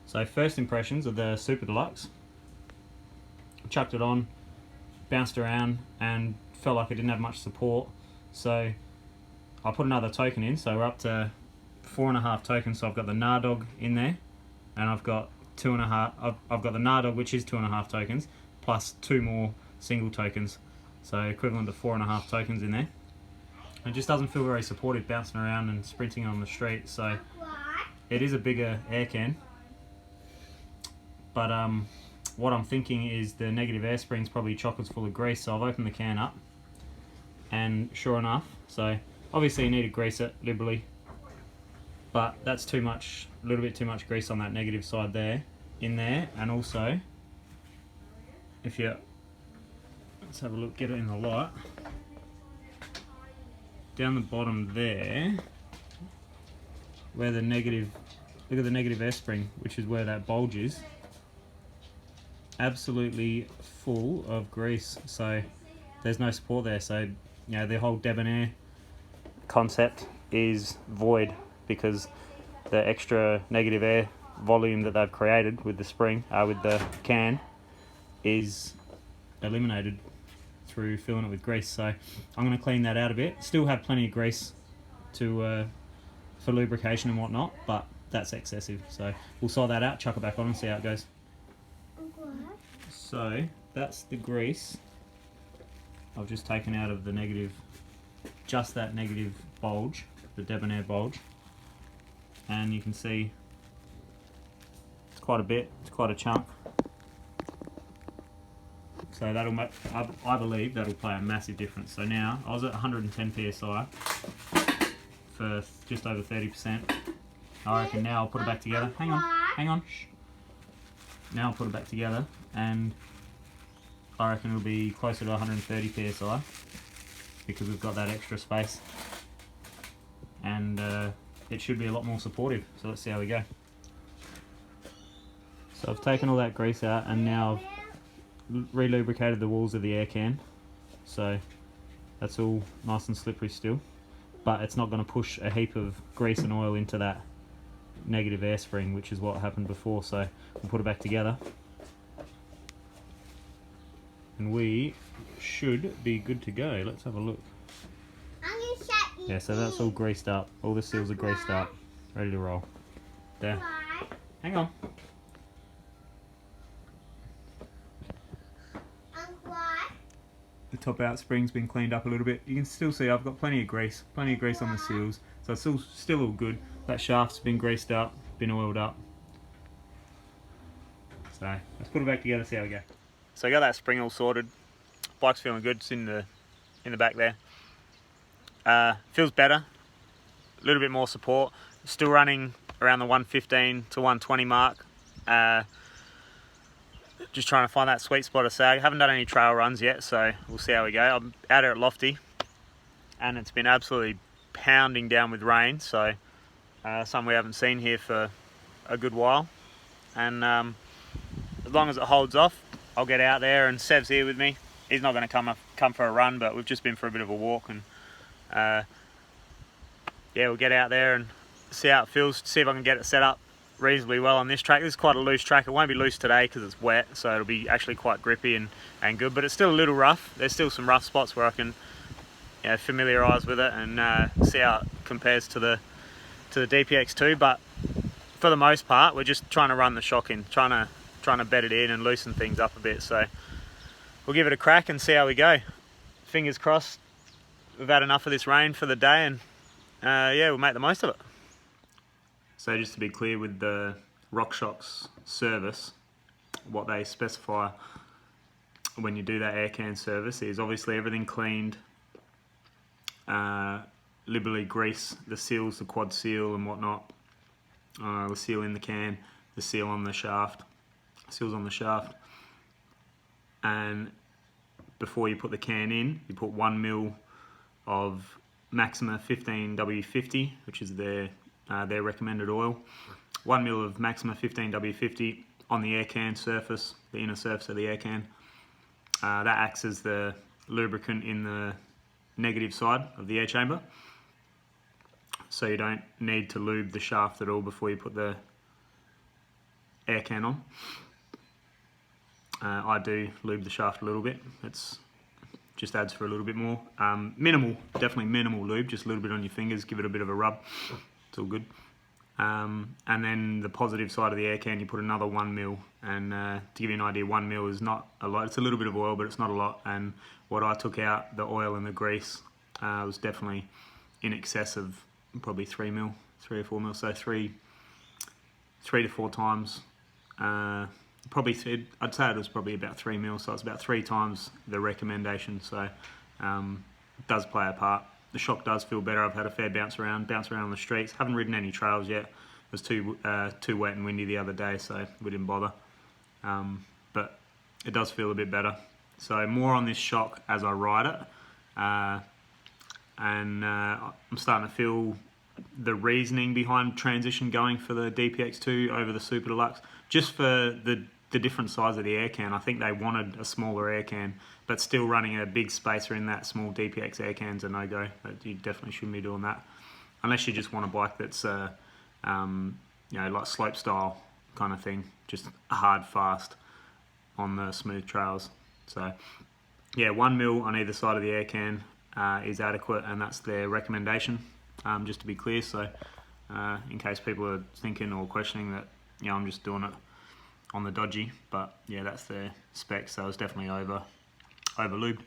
So first impressions of the Super Deluxe. Chucked it on, bounced around and felt like it didn't have much support. So I put another token in, so we're up to 4.5 tokens. So I've got the Nardog in there, and I've got 2.5. I've got the Nardog, which is 2.5 tokens, plus 2 more single tokens, so equivalent to 4.5 tokens in there. It just doesn't feel very supportive bouncing around and sprinting on the street. So it is a bigger air can, but what I'm thinking is the negative air spring's probably chockers full of grease. So I've opened the can up, and sure enough, so obviously you need to grease it liberally, but that's too much, a little bit too much grease on that negative side there, in there. And also, if you, let's have a look, get it in the light, down the bottom there, where the negative, look at the negative air spring, which is where that bulge is, absolutely full of grease. So there's no support there. So, you know, the whole debonair concept is void, because the extra negative air volume that they've created with the spring, with the can, is eliminated through filling it with grease. So I'm going to clean that out a bit. Still have plenty of grease to for lubrication and whatnot, but that's excessive. So we'll sort that out, chuck it back on and see how it goes. So that's the grease I've just taken out of the negative, just that negative bulge, the debonair bulge, and you can see it's quite a bit, it's quite a chunk. So that'll make, I believe that'll play a massive difference. So now I was at 110 psi for just over 30%. I reckon now I'll put it back together. Hang on. Shh. Now I'll put it back together, and I reckon it'll be closer to 130 psi because we've got that extra space, and it should be a lot more supportive. So let's see how we go. So I've taken all that grease out, and now I've re-lubricated the walls of the air can, so that's all nice and slippery still, but it's not going to push a heap of grease and oil into that negative air spring, which is what happened before. So we'll put it back together, and we should be good to go. Let's have a look. Yeah, so that's all greased up. All the seals are greased up, ready to roll. There. Hang on. The top out spring's been cleaned up a little bit. You can still see I've got plenty of grease on the seals, so it's still all good. That shaft's been greased up, been oiled up. So let's put it back together, see how we go. So I got that spring all sorted. Bike's feeling good. It's in the back there. Feels better. A little bit more support. Still running around the 115 to 120 mark. Just trying to find that sweet spot of sag. Haven't done any trail runs yet, so we'll see how we go. I'm out here at Lofty, and it's been absolutely pounding down with rain, so something we haven't seen here for a good while. And as long as it holds off, I'll get out there, and Sev's here with me. He's not going to come for a run, but we've just been for a bit of a walk, and yeah, we'll get out there and see how it feels, see if I can get it set up reasonably well on this track. This is quite a loose track. It won't be loose today because it's wet, so it'll be actually quite grippy and good, but it's still a little rough. There's still some rough spots where I can, you know, familiarise with it and see how it compares to the DPX2. But for the most part, we're just trying to run the shock in, trying to bed it in and loosen things up a bit. So we'll give it a crack and see how we go. Fingers crossed we've had enough of this rain for the day, and yeah, we'll make the most of it. So just to be clear, with the Rockshox service, what they specify when you do that air can service is obviously everything cleaned, liberally grease the seals, the quad seal and whatnot, the seal in the can, the seal on the shaft, seals on the shaft, and before you put the can in, you put 1 mil of Maxima 15W50, which is their recommended oil. 1 mil of Maxima 15W50 on the air can surface, the inner surface of the air can. That acts as the lubricant in the negative side of the air chamber, so you don't need to lube the shaft at all before you put the air can on. I do lube the shaft a little bit. It's just adds for a little bit more. Minimal, definitely minimal lube, just a little bit on your fingers, give it a bit of a rub. It's all good. And then the positive side of the air can, you put another 1 mil, and to give you an idea, 1 mil is not a lot. It's a little bit of oil, but it's not a lot. And what I took out, the oil and the grease, was definitely in excess of probably 3 mil, 3 or 4 mil. So three to 4 times. Probably, I'd say it was probably about 3 mil, so it's about 3 times the recommendation. So it does play a part. The shock does feel better. I've had a fair bounce around on the streets. Haven't ridden any trails yet. It was too wet and windy the other day, so we didn't bother. But it does feel a bit better. So more on this shock as I ride it. And I'm starting to feel the reasoning behind transition going for the DPX2 over the Super Deluxe, just for the different size of the air can. I think they wanted a smaller air can, but still running a big spacer in that small DPX air can's a no-go. You definitely shouldn't be doing that, unless you just want a bike that's you know, like slope style kind of thing, just hard, fast on the smooth trails. So yeah, 1 mil on either side of the air can is adequate, and that's their recommendation, just to be clear. So in case people are thinking or questioning that, you know, I'm just doing it on the dodgy, but yeah, that's their specs, so it's definitely over lubed.